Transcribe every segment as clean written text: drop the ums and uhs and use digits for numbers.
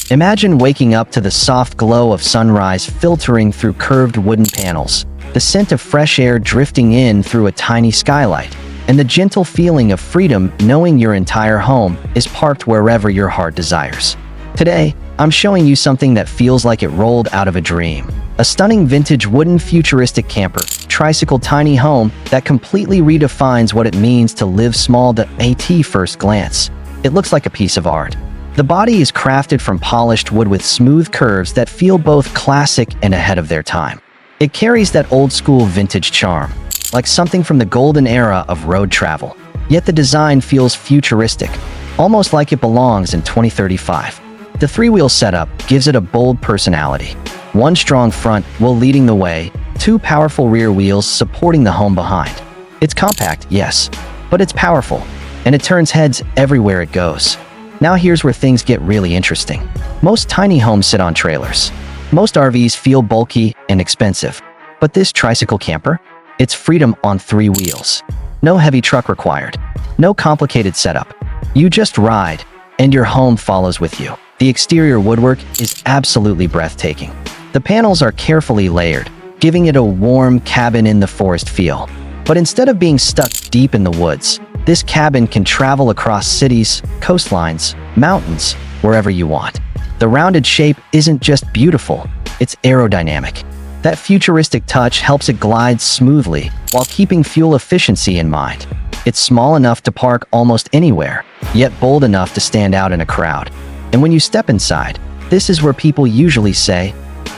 Imagine waking up to the soft glow of sunrise filtering through curved wooden panels, the scent of fresh air drifting in through a tiny skylight, and the gentle feeling of freedom knowing your entire home is parked wherever your heart desires. Today, I'm showing you something that feels like it rolled out of a dream. A stunning vintage wooden futuristic camper, Tricycle tiny home that completely redefines what it means to live small at first glance. It looks like a piece of art. The body is crafted from polished wood with smooth curves that feel both classic and ahead of their time. It carries that old-school vintage charm, like something from the golden era of road travel. Yet the design feels futuristic, almost like it belongs in 2035. The three-wheel setup gives it a bold personality. One strong front wheel leading the way, two powerful rear wheels supporting the home behind. It's compact, yes, but it's powerful, and it turns heads everywhere it goes. Now here's where things get really interesting. Most tiny homes sit on trailers. Most RVs feel bulky and expensive. But this Tricycle camper? It's freedom on three wheels. No heavy truck required. No complicated setup. You just ride, and your home follows with you. The exterior woodwork is absolutely breathtaking. The panels are carefully layered, giving it a warm cabin-in-the-forest feel. But instead of being stuck deep in the woods, this cabin can travel across cities, coastlines, mountains, wherever you want. The rounded shape isn't just beautiful, it's aerodynamic. That futuristic touch helps it glide smoothly while keeping fuel efficiency in mind. It's small enough to park almost anywhere, yet bold enough to stand out in a crowd. And when you step inside, this is where people usually say,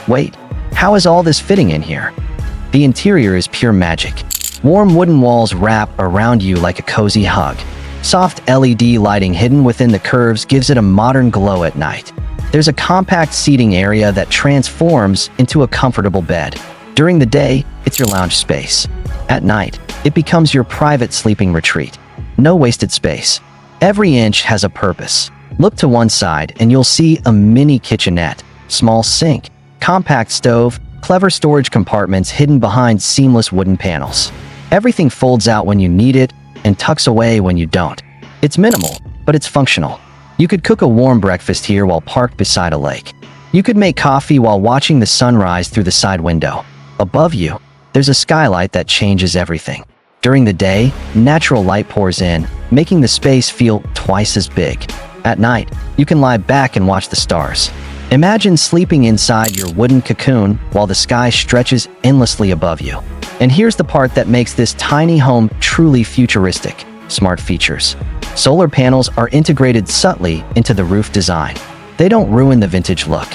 "Wait, how is all this fitting in here?" The interior is pure magic. Warm wooden walls wrap around you like a cozy hug. Soft LED lighting hidden within the curves gives it a modern glow at night. There's a compact seating area that transforms into a comfortable bed. During the day, it's your lounge space. At night, it becomes your private sleeping retreat. No wasted space. Every inch has a purpose. Look to one side and you'll see a mini kitchenette, small sink, compact stove, clever storage compartments hidden behind seamless wooden panels. Everything folds out when you need it and tucks away when you don't. It's minimal, but it's functional. You could cook a warm breakfast here while parked beside a lake. You could make coffee while watching the sunrise through the side window. Above you, there's a skylight that changes everything. During the day, natural light pours in, making the space feel twice as big. At night, you can lie back and watch the stars. Imagine sleeping inside your wooden cocoon while the sky stretches endlessly above you. And here's the part that makes this tiny home truly futuristic: smart features. Solar panels are integrated subtly into the roof design. They don't ruin the vintage look.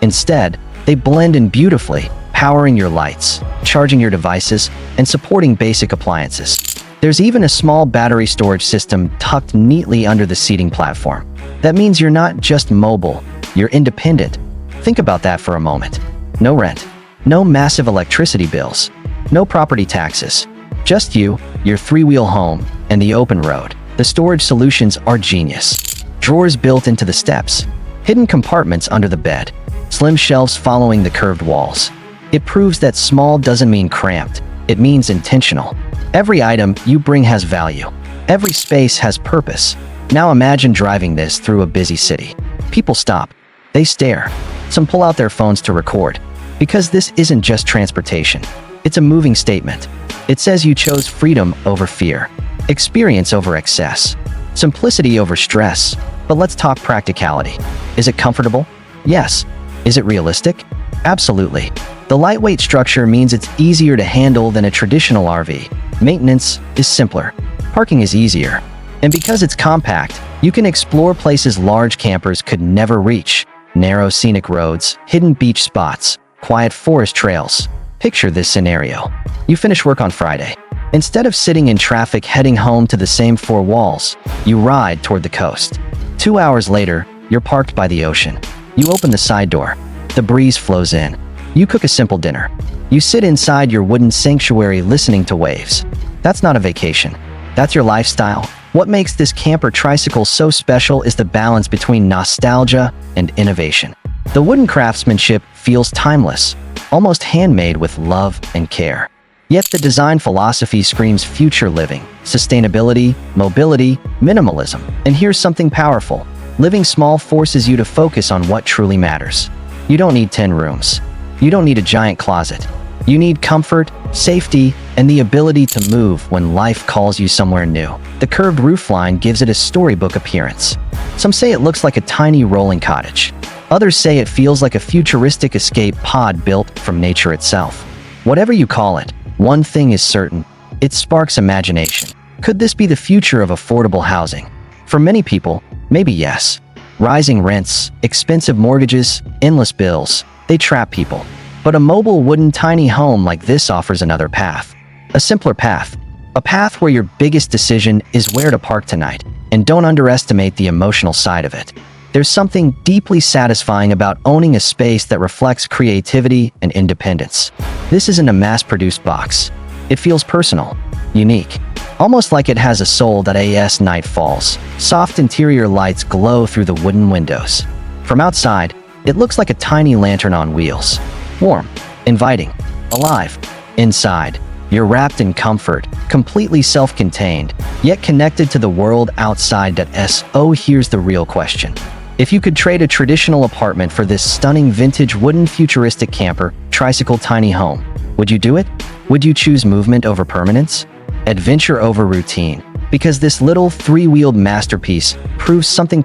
Instead, they blend in beautifully, powering your lights, charging your devices, and supporting basic appliances. There's even a small battery storage system tucked neatly under the seating platform. That means you're not just mobile, you're independent. Think about that for a moment. No rent, no massive electricity bills, no property taxes. Just you, your three-wheel home, and the open road. The storage solutions are genius. Drawers built into the steps, hidden compartments under the bed, slim shelves following the curved walls. It proves that small doesn't mean cramped, it means intentional. Every item you bring has value. Every space has purpose. Now imagine driving this through a busy city. People stop. They stare. Some pull out their phones to record. Because this isn't just transportation. It's a moving statement. It says you chose freedom over fear, experience over excess, simplicity over stress. But let's talk practicality. Is it comfortable? Yes. Is it realistic? Absolutely. The lightweight structure means it's easier to handle than a traditional RV. Maintenance is simpler. Parking is easier. And because it's compact, you can explore places large campers could never reach. Narrow scenic roads, hidden beach spots, quiet forest trails. Picture this scenario. You finish work on Friday. Instead of sitting in traffic heading home to the same four walls, you ride toward the coast. 2 hours later, you're parked by the ocean. You open the side door. The breeze flows in. You cook a simple dinner. You sit inside your wooden sanctuary listening to waves. That's not a vacation. That's your lifestyle. What makes this camper Tricycle so special is the balance between nostalgia and innovation. The wooden craftsmanship feels timeless, almost handmade with love and care. Yet the design philosophy screams future living, sustainability, mobility, minimalism. And here's something powerful. Living small forces you to focus on what truly matters. You don't need 10 rooms. You don't need a giant closet. You need comfort, safety, and the ability to move when life calls you somewhere new. The curved roofline gives it a storybook appearance. Some say it looks like a tiny rolling cottage. Others say it feels like a futuristic escape pod built from nature itself. Whatever you call it, one thing is certain: it sparks imagination. Could this be the future of affordable housing? For many people, maybe yes. Rising rents, expensive mortgages, endless bills, they trap people. But a mobile wooden tiny home like this offers another path. A simpler path. A path where your biggest decision is where to park tonight. And don't underestimate the emotional side of it. There's something deeply satisfying about owning a space that reflects creativity and independence. This isn't a mass-produced box. It feels personal, unique, almost like it has a soul. As night falls, soft interior lights glow through the wooden windows. From outside, it looks like a tiny lantern on wheels. Warm, inviting, alive. Inside, you're wrapped in comfort, completely self-contained, yet connected to the world outside. Oh, here's the real question. If you could trade a traditional apartment for this stunning vintage wooden futuristic camper, tricycle tiny home, would you do it? Would you choose movement over permanence? Adventure over routine? Because this little three-wheeled masterpiece proves something